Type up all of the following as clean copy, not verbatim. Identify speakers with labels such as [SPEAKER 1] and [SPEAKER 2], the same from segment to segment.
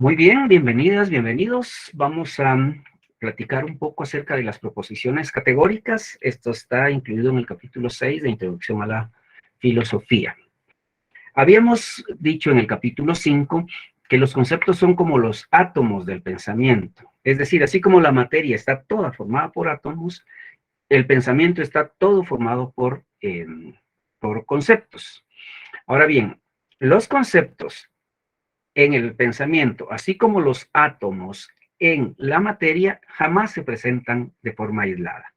[SPEAKER 1] Muy bien, bienvenidas, bienvenidos. Vamos a platicar un poco acerca de las proposiciones categóricas. Esto está incluido en el capítulo 6 de Introducción a la Filosofía. Habíamos dicho en el capítulo 5 que los conceptos son como los átomos del pensamiento. Es decir, así como la materia está toda formada por átomos, el pensamiento está todo formado por conceptos. Ahora bien, los conceptos en el pensamiento, así como los átomos en la materia, jamás se presentan de forma aislada.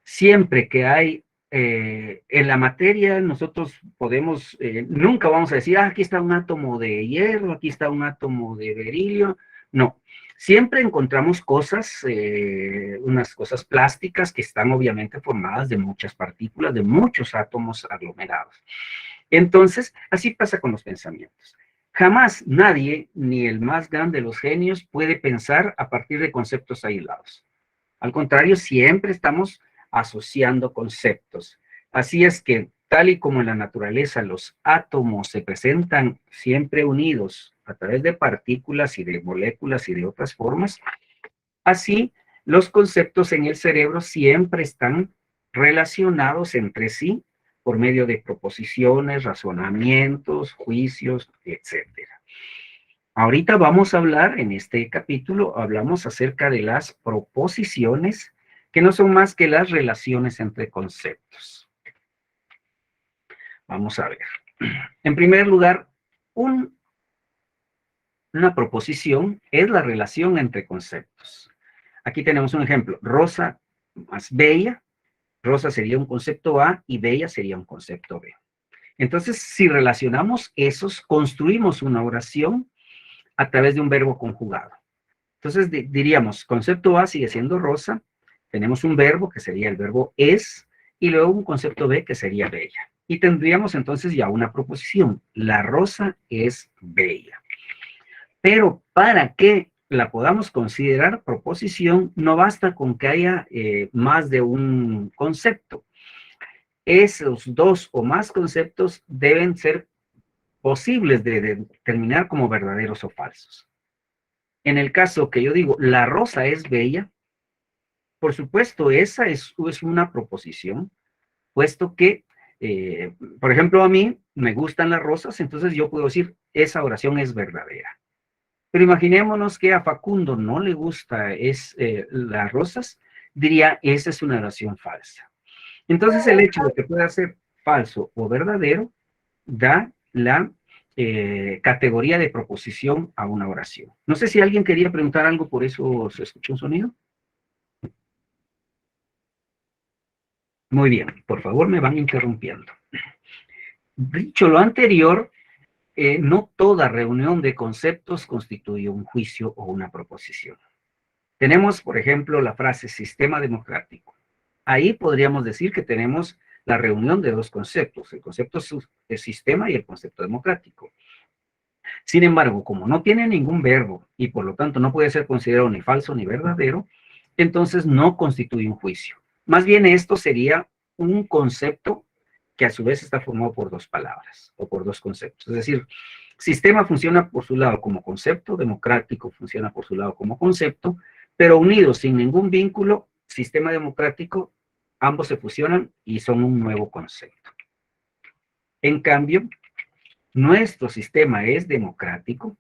[SPEAKER 1] Siempre que hay en la materia, nosotros podemos, nunca vamos a decir, aquí está un átomo de hierro, aquí está un átomo de berilio. No, siempre encontramos cosas, unas cosas plásticas que están obviamente formadas de muchas partículas, de muchos átomos aglomerados. Entonces, así pasa con los pensamientos. Jamás nadie, ni el más grande de los genios, puede pensar a partir de conceptos aislados. Al contrario, siempre estamos asociando conceptos. Así es que, tal y como en la naturaleza los átomos se presentan siempre unidos a través de partículas y de moléculas y de otras formas, así los conceptos en el cerebro siempre están relacionados entre sí por medio de proposiciones, razonamientos, juicios, etcétera. Ahorita vamos a hablar, en este capítulo, hablamos acerca de las proposiciones, que no son más que las relaciones entre conceptos. Vamos a ver. En primer lugar, una proposición es la relación entre conceptos. Aquí tenemos un ejemplo. Rosa más bella. Rosa sería un concepto A y bella sería un concepto B. Entonces, si relacionamos esos, construimos una oración a través de un verbo conjugado. Entonces diríamos, concepto A sigue siendo rosa, tenemos un verbo que sería el verbo es, y luego un concepto B que sería bella. Y tendríamos entonces ya una proposición, la rosa es bella. Pero para que la podamos considerar proposición, no basta con que haya más de un concepto. Esos dos o más conceptos deben ser posibles de determinar como verdaderos o falsos. En el caso que yo digo, la rosa es bella, por supuesto, esa es una proposición, puesto que, por ejemplo, a mí me gustan las rosas, entonces yo puedo decir, esa oración es verdadera. Pero imaginémonos que a Facundo no le gusta las rosas, diría, esa es una oración falsa. Entonces el hecho de que pueda ser falso o verdadero da la categoría de proposición a una oración. No sé si alguien quería preguntar algo, por eso se escuchó un sonido. Muy bien, por favor me van interrumpiendo. Dicho lo anterior, no toda reunión de conceptos constituye un juicio o una proposición. Tenemos, por ejemplo, la frase sistema democrático. Ahí podríamos decir que tenemos la reunión de dos conceptos, el concepto de sistema y el concepto democrático. Sin embargo, como no tiene ningún verbo y por lo tanto no puede ser considerado ni falso ni verdadero, entonces no constituye un juicio. Más bien esto sería un concepto que a su vez está formado por dos palabras o por dos conceptos. Es decir, sistema funciona por su lado como concepto, democrático funciona por su lado como concepto, pero unidos sin ningún vínculo, sistema democrático, ambos se fusionan y son un nuevo concepto. En cambio, nuestro sistema es democrático,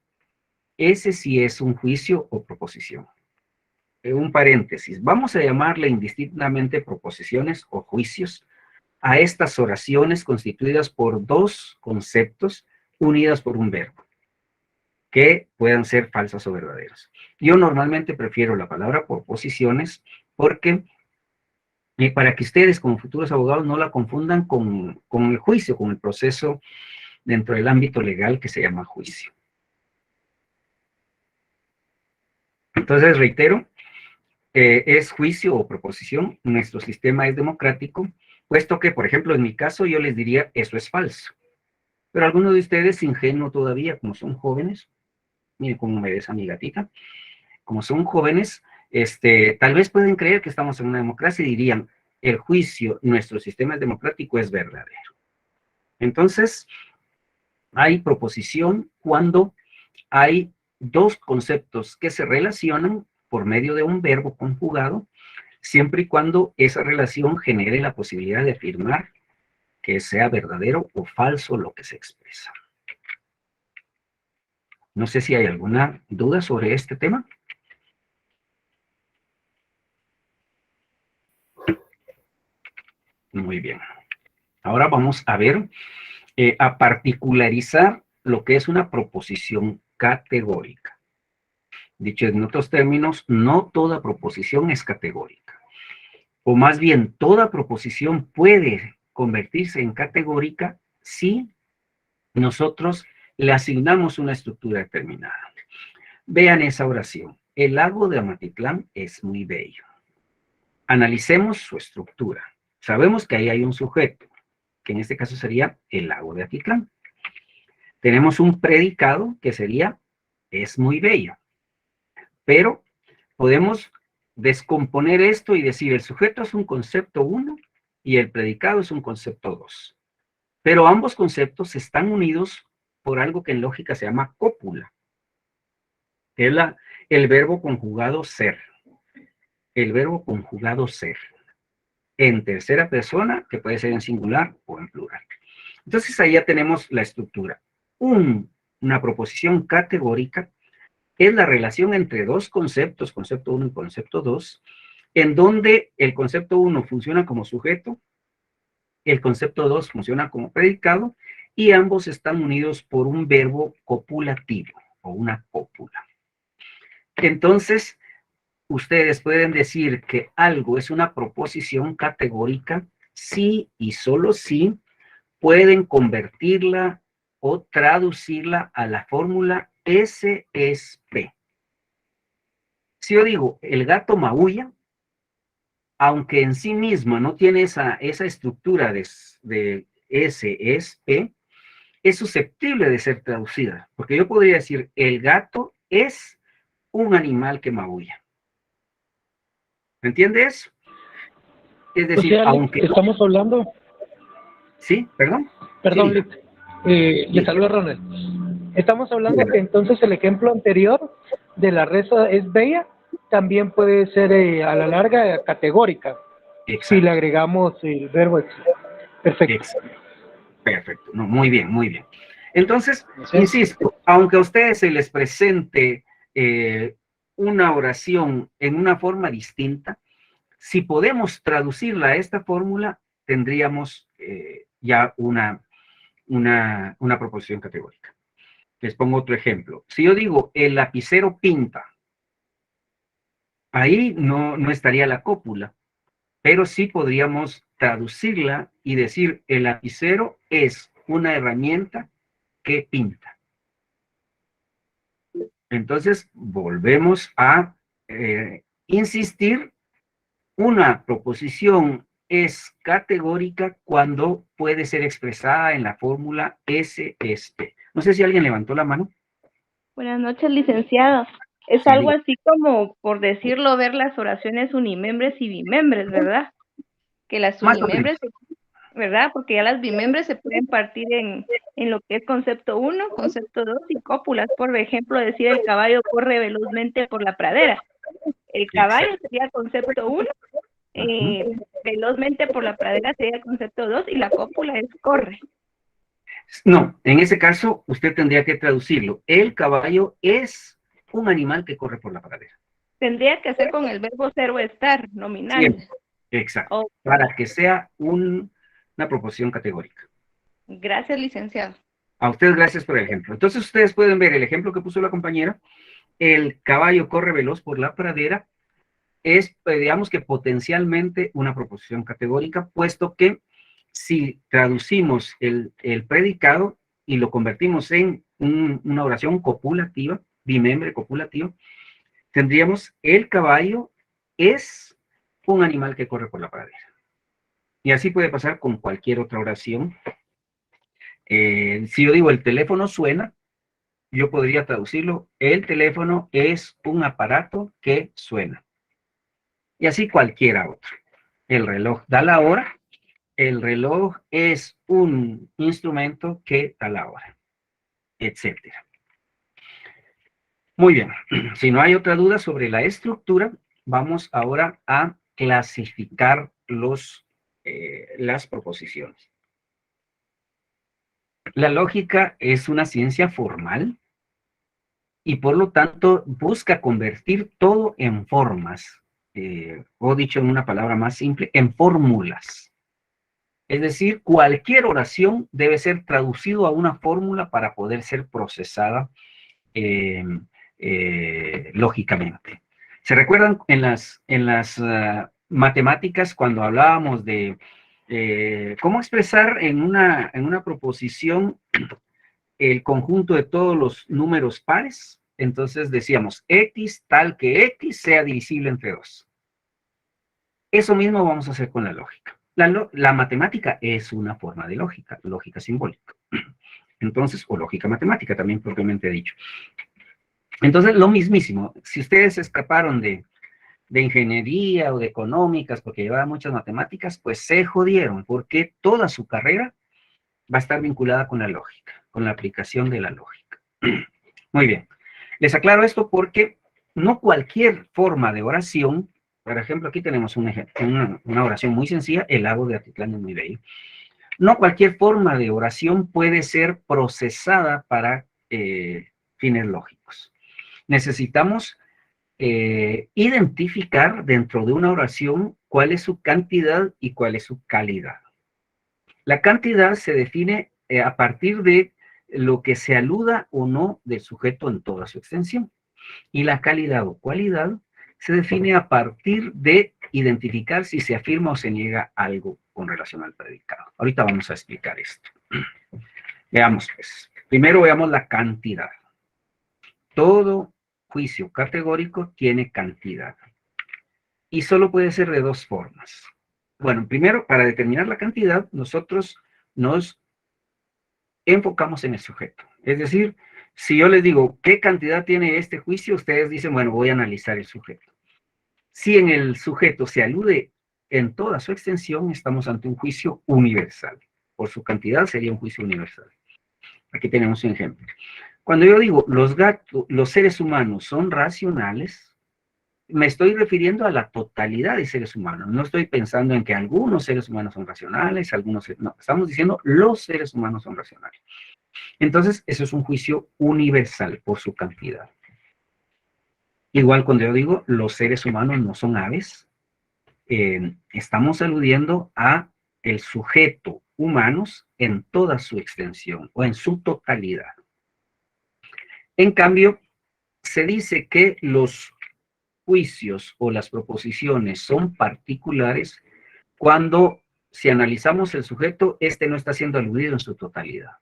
[SPEAKER 1] ese sí es un juicio o proposición. Un paréntesis, vamos a llamarle indistintamente proposiciones o juicios a estas oraciones constituidas por dos conceptos unidas por un verbo, que puedan ser falsas o verdaderas. Yo normalmente prefiero la palabra proposiciones porque para que ustedes como futuros abogados no la confundan con el juicio, con el proceso dentro del ámbito legal que se llama juicio. Entonces, reitero, es juicio o proposición, nuestro sistema es democrático, puesto que, por ejemplo, en mi caso yo les diría, eso es falso. Pero algunos de ustedes, ingenuos todavía, como son jóvenes, miren cómo me ves a mi gatita, como son jóvenes, tal vez pueden creer que estamos en una democracia y dirían, el juicio, nuestro sistema democrático es verdadero. Entonces, hay proposición cuando hay dos conceptos que se relacionan por medio de un verbo conjugado, siempre y cuando esa relación genere la posibilidad de afirmar que sea verdadero o falso lo que se expresa. No sé si hay alguna duda sobre este tema. Muy bien. Ahora vamos a ver, a particularizar lo que es una proposición categórica. Dicho en otros términos, no toda proposición es categórica. O más bien, toda proposición puede convertirse en categórica si nosotros le asignamos una estructura determinada. Vean esa oración. El lago de Amatitlán es muy bello. Analicemos su estructura. Sabemos que ahí hay un sujeto, que en este caso sería el lago de Atitlán. Tenemos un predicado que sería es muy bello. Pero podemos descomponer esto y decir el sujeto es un concepto 1 y el predicado es un concepto 2. Pero ambos conceptos están unidos por algo que en lógica se llama cópula, que es el verbo conjugado ser. El verbo conjugado ser. En tercera persona, que puede ser en singular o en plural. Entonces ahí ya tenemos la estructura. Una proposición categórica es la relación entre dos conceptos, concepto 1 y concepto 2, en donde el concepto 1 funciona como sujeto, el concepto 2 funciona como predicado, y ambos están unidos por un verbo copulativo o una cópula. Entonces, ustedes pueden decir que algo es una proposición categórica si y solo si pueden convertirla o traducirla a la fórmula S es P. Si yo digo, el gato maulla, aunque en sí misma no tiene esa estructura de S es P, es susceptible de ser traducida. Porque yo podría decir, el gato es un animal que maulla. ¿Me entiendes? Es
[SPEAKER 2] O
[SPEAKER 1] decir,
[SPEAKER 2] sea, Lick,
[SPEAKER 1] aunque...
[SPEAKER 2] estamos hablando,
[SPEAKER 1] ¿Sí? ¿Perdón? Sí,
[SPEAKER 2] perdón,
[SPEAKER 1] diga.
[SPEAKER 2] Lick, le
[SPEAKER 1] Sí,
[SPEAKER 2] saludo Ronald. Estamos
[SPEAKER 1] sí,
[SPEAKER 2] hablando
[SPEAKER 1] ¿verdad?
[SPEAKER 2] que entonces el ejemplo anterior de la reza es bella, también puede ser a la larga categórica, si le
[SPEAKER 1] Exacto,
[SPEAKER 2] agregamos el verbo ex. Perfecto.
[SPEAKER 1] exacto. Perfecto. No, muy bien, muy bien. Entonces,
[SPEAKER 2] Gracias.
[SPEAKER 1] insisto, aunque a ustedes se les presente una oración en una forma distinta, si podemos traducirla a esta fórmula, tendríamos ya una proposición categórica. Les pongo otro ejemplo. Si yo digo, el lapicero pinta, ahí no estaría la cópula, pero sí podríamos traducirla y decir, el lapicero es una herramienta que pinta. Entonces, volvemos a insistir, una proposición es categórica cuando puede ser expresada en la fórmula S es P. No sé si alguien levantó la mano.
[SPEAKER 3] Buenas noches, licenciado. Es
[SPEAKER 1] Sí,
[SPEAKER 3] algo
[SPEAKER 1] diga.
[SPEAKER 3] así como, por decirlo, ver las oraciones unimembres y bimembres, ¿verdad? Que las
[SPEAKER 1] Más o menos.
[SPEAKER 3] unimembres, ¿verdad? Porque ya las bimembres se pueden partir en lo que es concepto 1, concepto 2 y cópulas. Por ejemplo, decir el caballo corre velozmente por la pradera. El caballo
[SPEAKER 1] Exacto.
[SPEAKER 3] sería concepto 1,
[SPEAKER 1] Ujú.
[SPEAKER 3] velozmente por la pradera sería concepto 2 y la cópula es corre.
[SPEAKER 1] No, en ese caso usted tendría que traducirlo. El caballo es un animal que corre por la pradera.
[SPEAKER 3] Tendría que hacer con el verbo ser o estar, nominal.
[SPEAKER 1] Siempre. Exacto.
[SPEAKER 3] Oh,
[SPEAKER 1] Para que sea una proposición categórica.
[SPEAKER 3] gracias, licenciado.
[SPEAKER 1] A ustedes gracias por el ejemplo. Entonces ustedes pueden ver el ejemplo que puso la compañera. El caballo corre veloz por la pradera. Es, digamos que potencialmente una proposición categórica, puesto que si traducimos el predicado y lo convertimos en una oración copulativa, bimembre copulativa, tendríamos el caballo es un animal que corre por la pradera. Y así puede pasar con cualquier otra oración. Si yo digo el teléfono suena, yo podría traducirlo, el teléfono es un aparato que suena. Y así cualquiera otro. El reloj da la hora, el reloj es un instrumento que da la hora, etcétera. Muy bien, si no hay otra duda sobre la estructura, vamos ahora a clasificar las proposiciones. La lógica es una ciencia formal y por lo tanto busca convertir todo en formas, o dicho en una palabra más simple, en fórmulas. Es decir, cualquier oración debe ser traducido a una fórmula para poder ser procesada lógicamente. ¿Se recuerdan en las matemáticas cuando hablábamos de cómo expresar en una proposición el conjunto de todos los números pares? Entonces decíamos, x tal que x sea divisible entre 2. Eso mismo vamos a hacer con la lógica. La matemática es una forma de lógica, lógica simbólica. Entonces, o lógica matemática, también propiamente dicho. Entonces, lo mismísimo, si ustedes escaparon de ingeniería o de económicas porque llevaban muchas matemáticas, pues se jodieron, porque toda su carrera va a estar vinculada con la lógica, con la aplicación de la lógica. Muy bien. Les aclaro esto porque no cualquier forma de oración, por ejemplo, aquí tenemos una oración muy sencilla, el lago de Atitlán es muy bello. No cualquier forma de oración puede ser procesada para fines lógicos. Necesitamos identificar dentro de una oración cuál es su cantidad y cuál es su calidad. La cantidad se define a partir de lo que se aluda o no del sujeto en toda su extensión. Y la calidad o cualidad se define a partir de identificar si se afirma o se niega algo con relación al predicado. Ahorita vamos a explicar esto. Veamos pues. Primero veamos la cantidad. Todo juicio categórico tiene cantidad. Y solo puede ser de dos formas. Bueno, primero, para determinar la cantidad, nosotros nos enfocamos en el sujeto. Es decir, si yo les digo, ¿qué cantidad tiene este juicio? Ustedes dicen, bueno, voy a analizar el sujeto. Si en el sujeto se alude en toda su extensión, estamos ante un juicio universal. Por su cantidad sería un juicio universal. Aquí tenemos un ejemplo. Cuando yo digo, los seres humanos son racionales, me estoy refiriendo a la totalidad de seres humanos. No estoy pensando en que algunos seres humanos son racionales, no. Estamos diciendo los seres humanos son racionales. Entonces, eso es un juicio universal por su cantidad. Igual cuando yo digo, los seres humanos no son aves, estamos aludiendo a el sujeto humanos en toda su extensión o en su totalidad. En cambio, se dice que los juicios o las proposiciones son particulares cuando, si analizamos el sujeto, este no está siendo aludido en su totalidad.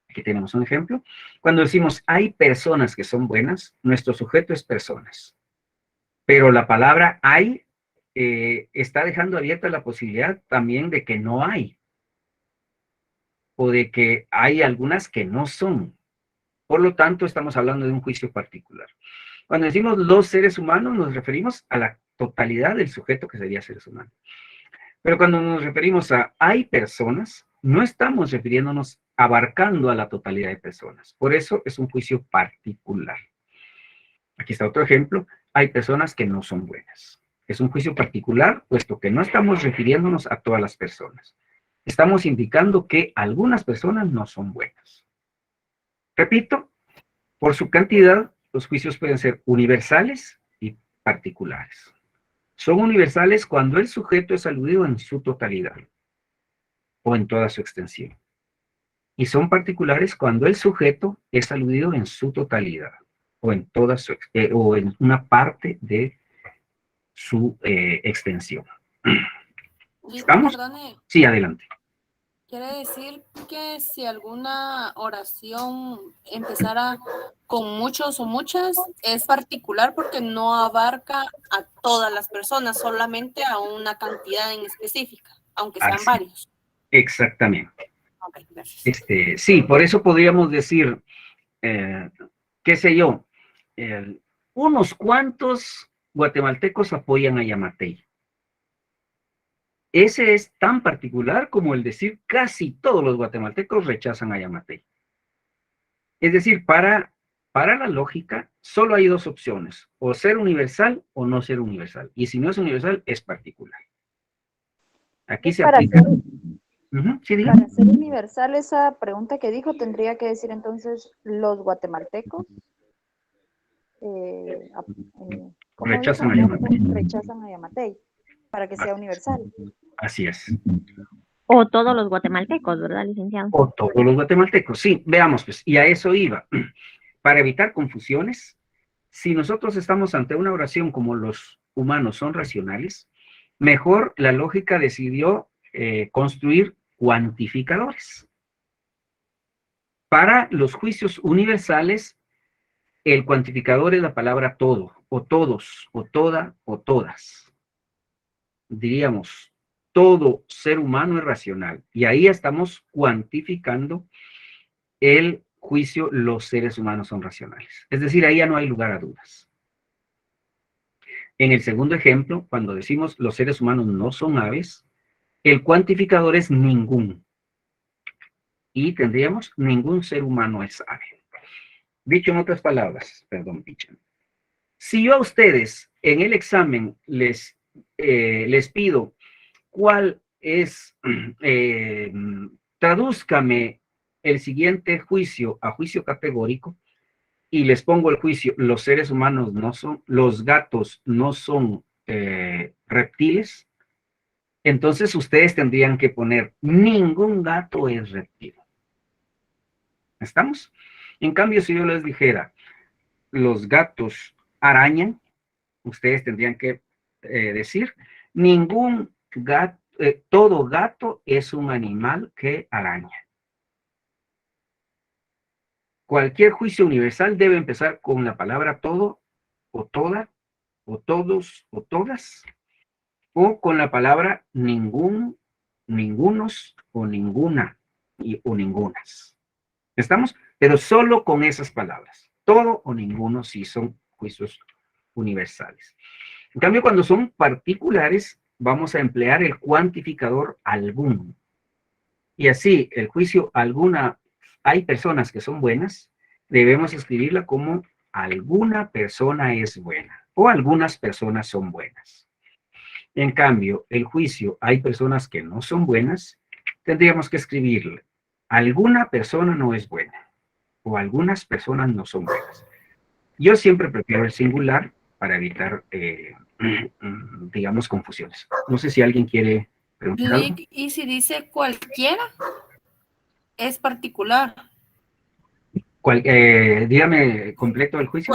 [SPEAKER 1] Aquí tenemos un ejemplo. Cuando decimos hay personas que son buenas, nuestro sujeto es personas. Pero la palabra hay está dejando abierta la posibilidad también de que no hay. O de que hay algunas que no son. Por lo tanto, estamos hablando de un juicio particular. Cuando decimos los seres humanos, nos referimos a la totalidad del sujeto que sería seres humanos. Pero cuando nos referimos a hay personas, no estamos refiriéndonos abarcando a la totalidad de personas. Por eso es un juicio particular. Aquí está otro ejemplo. Hay personas que no son buenas. Es un juicio particular, puesto que no estamos refiriéndonos a todas las personas. Estamos indicando que algunas personas no son buenas. Repito, por su cantidad, los juicios pueden ser universales y particulares. Son universales cuando el sujeto es aludido en su totalidad o en toda su extensión. Y son particulares cuando el sujeto es aludido en su totalidad o en toda su o en una parte de su extensión. ¿Estamos?
[SPEAKER 4] Perdone,
[SPEAKER 1] Sí, adelante.
[SPEAKER 4] quiere decir que si alguna oración empezara con muchos o muchas, es particular porque no abarca a todas las personas, solamente a una cantidad en específica, aunque sean varios.
[SPEAKER 1] Exactamente.
[SPEAKER 4] Ok, gracias.
[SPEAKER 1] Sí, por eso podríamos decir, qué sé yo, unos cuantos guatemaltecos apoyan a Yamatei. Ese es tan particular como el decir casi todos los guatemaltecos rechazan a Yamatei. Es decir, para para la lógica, solo hay dos opciones, o ser universal o no ser universal. Y si no es universal, es particular. Aquí se
[SPEAKER 5] Para
[SPEAKER 1] aplica.
[SPEAKER 5] ser,
[SPEAKER 1] Sí, dígame.
[SPEAKER 5] para ser universal, esa pregunta que dijo, tendría que decir entonces los guatemaltecos. ¿Cómo
[SPEAKER 1] Rechazan
[SPEAKER 5] dijo?
[SPEAKER 1] a Yamatei.
[SPEAKER 5] Rechazan a Yamatei, para que sea universal.
[SPEAKER 1] Así es.
[SPEAKER 6] O todos los guatemaltecos, ¿verdad, licenciado?
[SPEAKER 1] O todos los guatemaltecos. Sí, veamos pues, y a eso iba. Para evitar confusiones, si nosotros estamos ante una oración como los humanos son racionales, mejor la lógica decidió construir cuantificadores. Para los juicios universales, el cuantificador es la palabra todo, o todos, o toda, o todas. Diríamos, todo ser humano es racional. Y ahí estamos cuantificando el juicio, los seres humanos son racionales. Es decir, ahí ya no hay lugar a dudas. En el segundo ejemplo, cuando decimos los seres humanos no son aves, el cuantificador es ningún. Y tendríamos ningún ser humano es ave. Dicho en otras palabras, perdón, Picha. Si yo a ustedes en el examen les pido cuál es, tradúzcame el siguiente juicio a juicio categórico, y les pongo el juicio, los seres humanos no son, los gatos no son reptiles, entonces ustedes tendrían que poner, ningún gato es reptil. ¿Estamos? En cambio, si yo les dijera, los gatos arañan, ustedes tendrían que decir, ningún gato, todo gato es un animal que araña. Cualquier juicio universal debe empezar con la palabra todo, o toda, o todos, o todas, o con la palabra ningún, ningunos, o ninguna, o ningunas. ¿Estamos? Pero solo con esas palabras. Todo o ninguno sí son juicios universales. En cambio, cuando son particulares, vamos a emplear el cuantificador algún. Y así, el juicio alguna, hay personas que son buenas, debemos escribirla como alguna persona es buena, o algunas personas son buenas. En cambio, el juicio hay personas que no son buenas, tendríamos que escribirle alguna persona no es buena, o algunas personas no son buenas. Yo siempre prefiero el singular para evitar, digamos, confusiones. No sé si alguien quiere preguntar algo.
[SPEAKER 4] Y si dice cualquiera, es particular.
[SPEAKER 1] Dígame completo el juicio.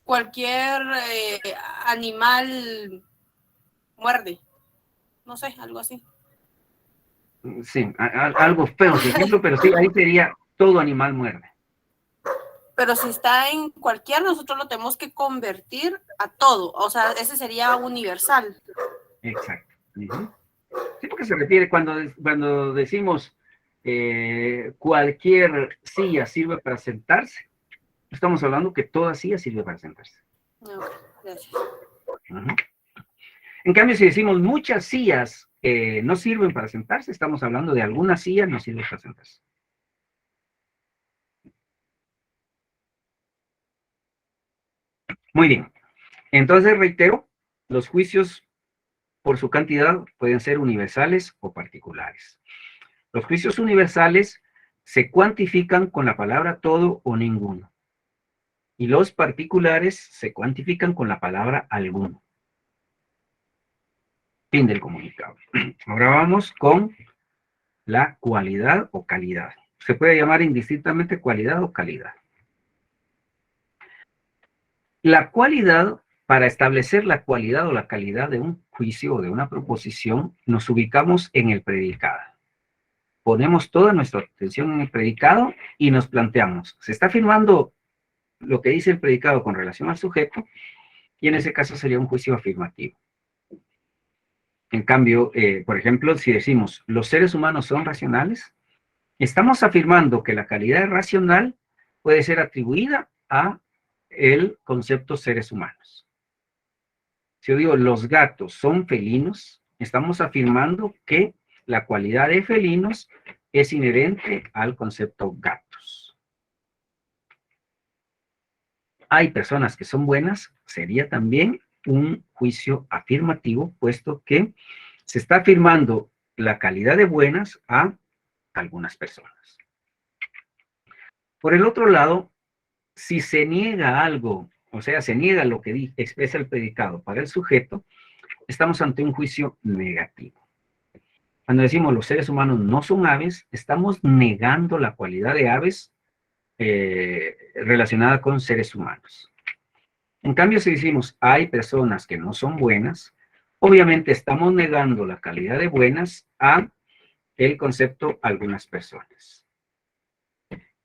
[SPEAKER 4] Cualquier animal muerde. No sé, algo así.
[SPEAKER 1] Sí, algo feo, por ejemplo, pero sí, ahí sería todo animal muerde.
[SPEAKER 4] Pero si está en cualquier, nosotros lo tenemos que convertir a todo. O sea, ese sería universal.
[SPEAKER 1] Exacto. Sí, porque se refiere cuando decimos cualquier silla sirve para sentarse, estamos hablando que toda silla sirve para sentarse.
[SPEAKER 4] No, gracias.
[SPEAKER 1] En cambio, si decimos muchas sillas no sirven para sentarse, estamos hablando de algunas sillas no sirven para sentarse. Muy bien. Entonces, reitero, los juicios por su cantidad pueden ser universales o particulares. Los juicios universales se cuantifican con la palabra todo o ninguno. Y los particulares se cuantifican con la palabra alguno. Fin del comunicado. Ahora vamos con la cualidad o calidad. Se puede llamar indistintamente cualidad o calidad. La cualidad, para establecer la cualidad o la calidad de un juicio o de una proposición, nos ubicamos en el predicado. Ponemos toda nuestra atención en el predicado y nos planteamos, ¿se está afirmando lo que dice el predicado con relación al sujeto? Y en ese caso sería un juicio afirmativo. En cambio, por ejemplo, si decimos, los seres humanos son racionales, estamos afirmando que la calidad racional puede ser atribuida a el concepto seres humanos. Si yo digo, los gatos son felinos, estamos afirmando que la cualidad de felinos es inherente al concepto gatos. hay personas que son buenas, sería también un juicio afirmativo, puesto que se está afirmando la calidad de buenas a algunas personas. Por el otro lado, si se niega algo, o sea, se niega lo que expresa el predicado para el sujeto, estamos ante un juicio negativo. Cuando decimos los seres humanos no son aves, estamos negando la cualidad de aves relacionada con seres humanos. En cambio, si decimos hay personas que no son buenas, obviamente estamos negando la calidad de buenas a el concepto algunas personas.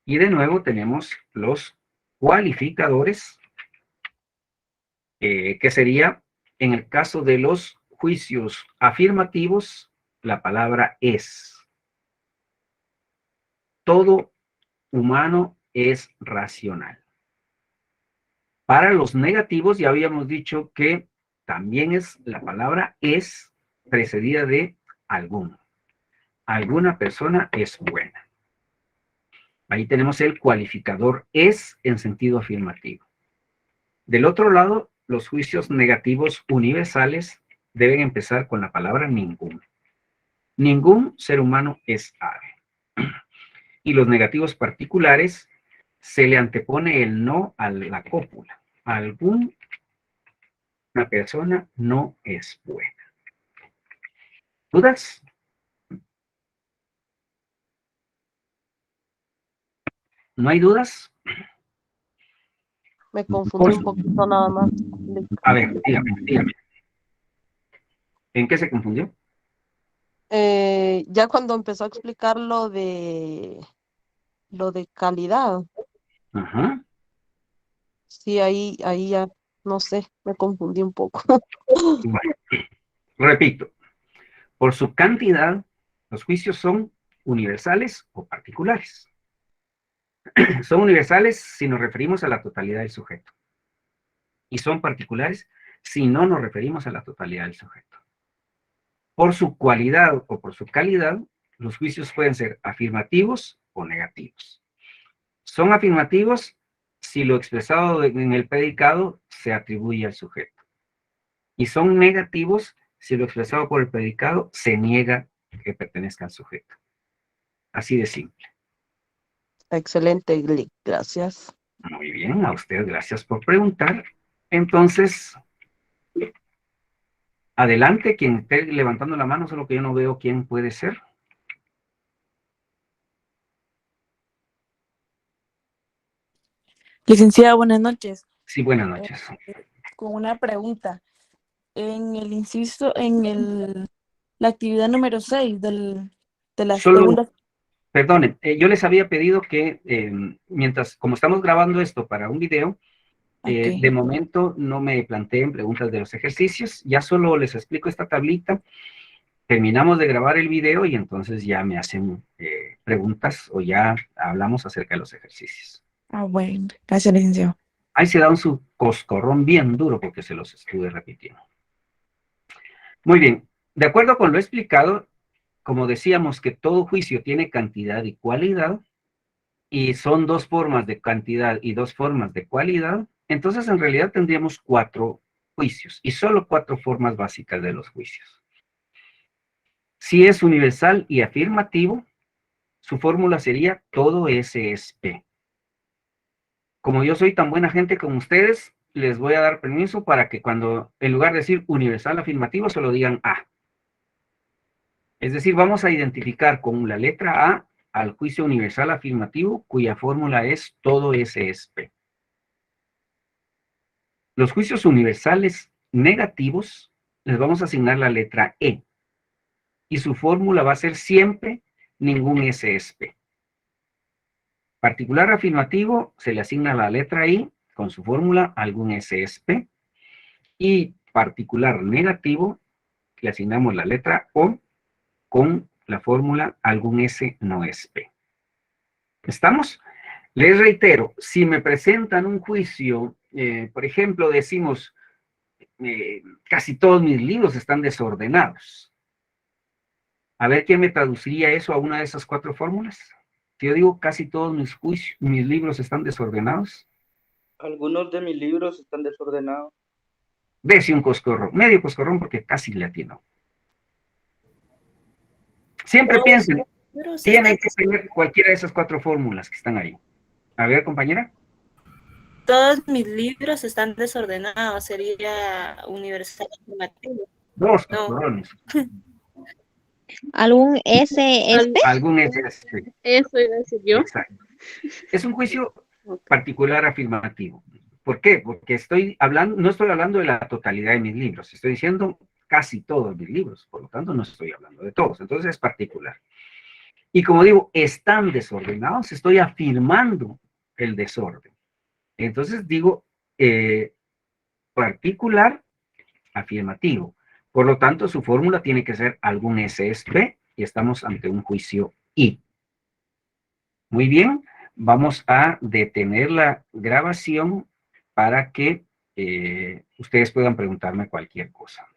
[SPEAKER 1] Y de nuevo tenemos los cualificadores, que sería, en el caso de los juicios afirmativos, la palabra es. Todo humano es racional. Para los negativos ya habíamos dicho que también es la palabra es precedida de alguno. Alguna persona es buena. Ahí tenemos el cualificador es en sentido afirmativo. Del otro lado, los juicios negativos universales deben empezar con la palabra ningún. Ningún ser humano es ave. Y los negativos particulares se le antepone el no a la cópula. Alguna persona no es buena. ¿Dudas? ¿No hay dudas?
[SPEAKER 7] Me confundí un poquito nada más.
[SPEAKER 1] A ver, dígame. ¿En qué se confundió?
[SPEAKER 7] Ya cuando empezó a explicar lo de calidad,
[SPEAKER 1] Ajá.
[SPEAKER 7] sí, ahí ya, no sé, me confundí un poco.
[SPEAKER 1] Bueno, repito, por su cantidad, los juicios son universales o particulares. Son universales si nos referimos a la totalidad del sujeto. Y son particulares si no nos referimos a la totalidad del sujeto. Por su cualidad o por su calidad, los juicios pueden ser afirmativos o negativos. Son afirmativos si lo expresado en el predicado se atribuye al sujeto. Y son negativos si lo expresado por el predicado se niega que pertenezca al sujeto. Así de simple.
[SPEAKER 7] Excelente, Glick, gracias.
[SPEAKER 1] Muy bien, a usted gracias por preguntar. Entonces, adelante, quien esté levantando la mano, solo que yo no veo quién puede ser.
[SPEAKER 8] Licenciada, buenas noches.
[SPEAKER 1] Sí, buenas noches.
[SPEAKER 8] Con una pregunta. En el inciso, la actividad número 6 de la
[SPEAKER 1] Solo,
[SPEAKER 8] segunda.
[SPEAKER 1] perdone, yo les había pedido que, como estamos grabando esto para un video,
[SPEAKER 8] Ok.
[SPEAKER 1] de momento no me planteen preguntas de los ejercicios, ya solo les explico esta tablita, terminamos de grabar el video y entonces ya me hacen preguntas o ya hablamos acerca de los ejercicios.
[SPEAKER 8] Ah, bueno. Gracias, licenciado.
[SPEAKER 1] Ahí se da un su coscorrón bien duro porque se los estuve repitiendo. Muy bien, de acuerdo con lo explicado, como decíamos que todo juicio tiene cantidad y cualidad, y son dos formas de cantidad y dos formas de cualidad, entonces en realidad tendríamos 4 juicios y solo 4 formas básicas de los juicios. Si es universal y afirmativo, su fórmula sería todo S es P. Como yo soy tan buena gente como ustedes, les voy a dar permiso para que cuando, en lugar de decir universal afirmativo, solo digan A. Es decir, vamos a identificar con la letra A al juicio universal afirmativo, cuya fórmula es todo S es P. Los juicios universales negativos les vamos a asignar la letra E. Y su fórmula va a ser siempre ningún S es P. Particular afirmativo se le asigna la letra I con su fórmula algún S es P. Y particular negativo le asignamos la letra O con la fórmula algún S no es P. ¿Estamos? Les reitero, si me presentan un juicio, por ejemplo, decimos, casi todos mis libros están desordenados. A ver, ¿quién me traduciría eso a una de esas 4 fórmulas? Si yo digo casi todos mis libros están desordenados,
[SPEAKER 9] Algunos de mis libros están desordenados.
[SPEAKER 1] Dese un coscorrón, medio coscorrón porque casi le atinó. Siempre piensen, tienen que tener cualquiera de esas 4 fórmulas que están ahí. A ver, compañera.
[SPEAKER 10] Todos mis libros están desordenados, sería universal afirmativo.
[SPEAKER 1] 2 coscorrones.
[SPEAKER 6] ¿Algún SSP?
[SPEAKER 1] Algún SSP.
[SPEAKER 11] Eso iba a decir yo.
[SPEAKER 1] Exacto. Es un juicio particular afirmativo. ¿Por qué? Porque no estoy hablando de la totalidad de mis libros, estoy diciendo casi todos mis libros, por lo tanto no estoy hablando de todos, entonces es particular. Y como digo, están desordenados, estoy afirmando el desorden. Entonces digo particular afirmativo. Por lo tanto, su fórmula tiene que ser algún SSP y estamos ante un juicio I. Muy bien, vamos a detener la grabación para que ustedes puedan preguntarme cualquier cosa.